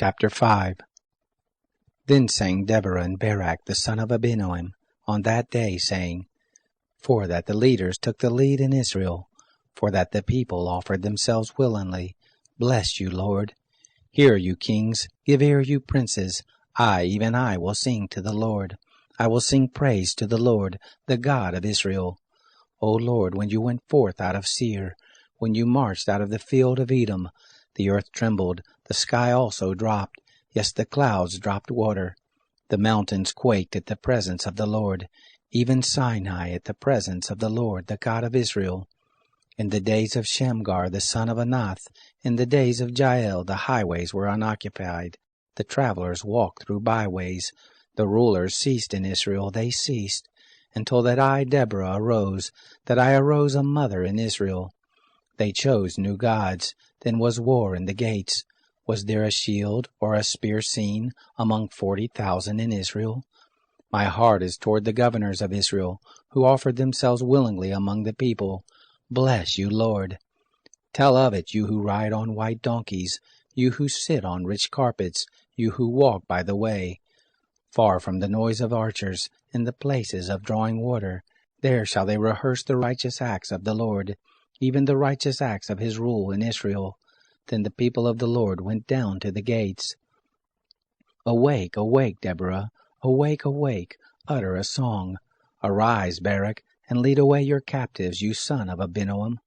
Chapter 5. Then sang Deborah and Barak the son of Abinoam on that day, saying, For that the leaders took the lead in Israel, for that the people offered themselves willingly, bless you, Lord. Hear, you kings, give ear, you princes. I, even I, will sing to the Lord. I will sing praise to the Lord, the God of Israel. O Lord, when you went forth out of Seir, when you marched out of the field of Edom, the earth trembled, the sky also dropped, yes, the clouds dropped water. The mountains quaked at the presence of the Lord, even Sinai at the presence of the Lord, the God of Israel. In the days of Shamgar the son of Anath, in the days of Jael, the highways were unoccupied. The travelers walked through byways. The rulers ceased in Israel, they ceased, until that I, Deborah, arose, that I arose a mother in Israel. They chose new gods, then was war in the gates. Was there a shield or a spear seen among 40,000 in Israel? My heart is toward the governors of Israel, who offered themselves willingly among the people. Bless you, Lord. Tell of it, you who ride on white donkeys, you who sit on rich carpets, you who walk by the way. Far from the noise of archers, in the places of drawing water, there shall they rehearse the righteous acts of the Lord, even the righteous acts of his rule in Israel. Then the people of the Lord went down to the gates. Awake, awake, Deborah, awake, awake, utter a song. Arise, Barak, and lead away your captives, you son of Abinoam.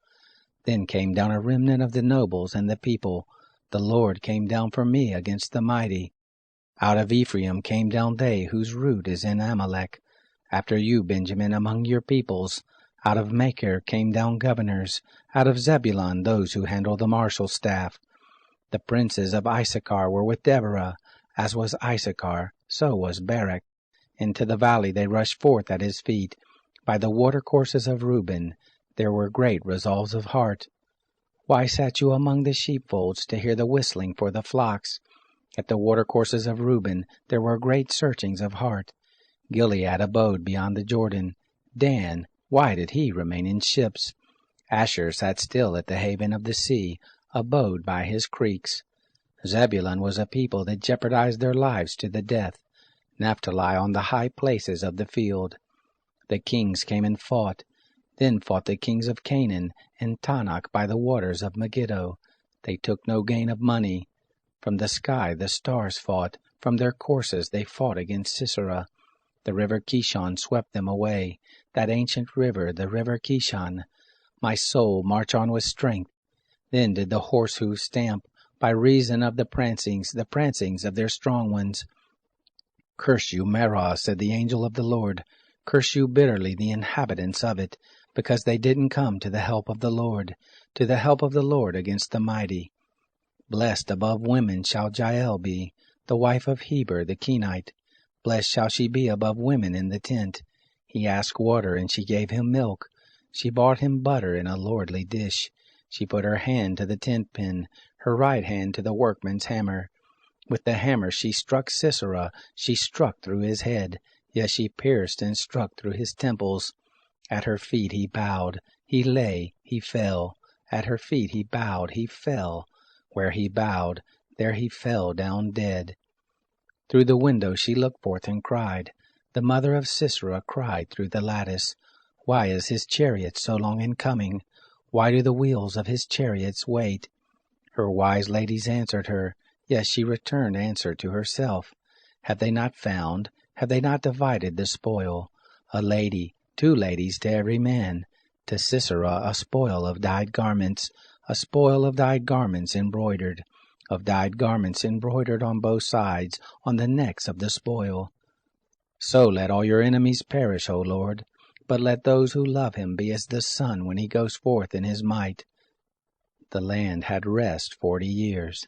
Then came down a remnant of the nobles and the people. The Lord came down for me against the mighty. Out of Ephraim came down they whose root is in Amalek. After you, Benjamin, among your peoples. Out of Machir came down governors, out of Zebulun those who handle the marshal staff. The princes of Issachar were with Deborah, as was Issachar, so was Barak. Into the valley they rushed forth at his feet. By the watercourses of Reuben there were great resolves of heart. Why sat you among the sheepfolds to hear the whistling for the flocks? At the watercourses of Reuben there were great searchings of heart. Gilead abode beyond the Jordan. Dan, why did he remain in ships? Asher sat still at the haven of the sea, abode by his creeks. Zebulun was a people that jeopardized their lives to the death. Naphtali on the high places of the field. The kings came and fought. Then fought the kings of Canaan and Tanakh by the waters of Megiddo. They took no gain of money. From the sky the stars fought. From their courses they fought against Sisera. The river Kishon swept them away, that ancient river, the river Kishon. My soul march on with strength. Then did the horse hoofs stamp, by reason of the prancings of their strong ones. Curse you, Merah, said the angel of the Lord. Curse you bitterly, the inhabitants of it, because they didn't come to the help of the Lord, to the help of the Lord against the mighty. Blessed above women shall Jael be, the wife of Heber the Kenite. Blessed shall she be above women in the tent. He asked water, and she gave him milk. She brought him butter in a lordly dish. She put her hand to the tent pin, her right hand to the workman's hammer. With the hammer she struck Sisera, she struck through his head. Yes, she pierced and struck through his temples. At her feet he bowed, he lay, he fell. At her feet he bowed, he fell. Where he bowed, there he fell down dead. Through the window she looked forth and cried. The mother of Sisera cried through the lattice. Why is his chariot so long in coming? Why do the wheels of his chariots wait? Her wise ladies answered her. Yes, she returned answer to herself. Have they not found? Have they not divided the spoil? A lady, 2 ladies to every man. To Sisera a spoil of dyed garments, a spoil of dyed garments embroidered, of dyed garments embroidered on both sides, on the necks of the spoil. So let all your enemies perish, O Lord, but let those who love him be as the sun when he goes forth in his might. The land had rest 40 years.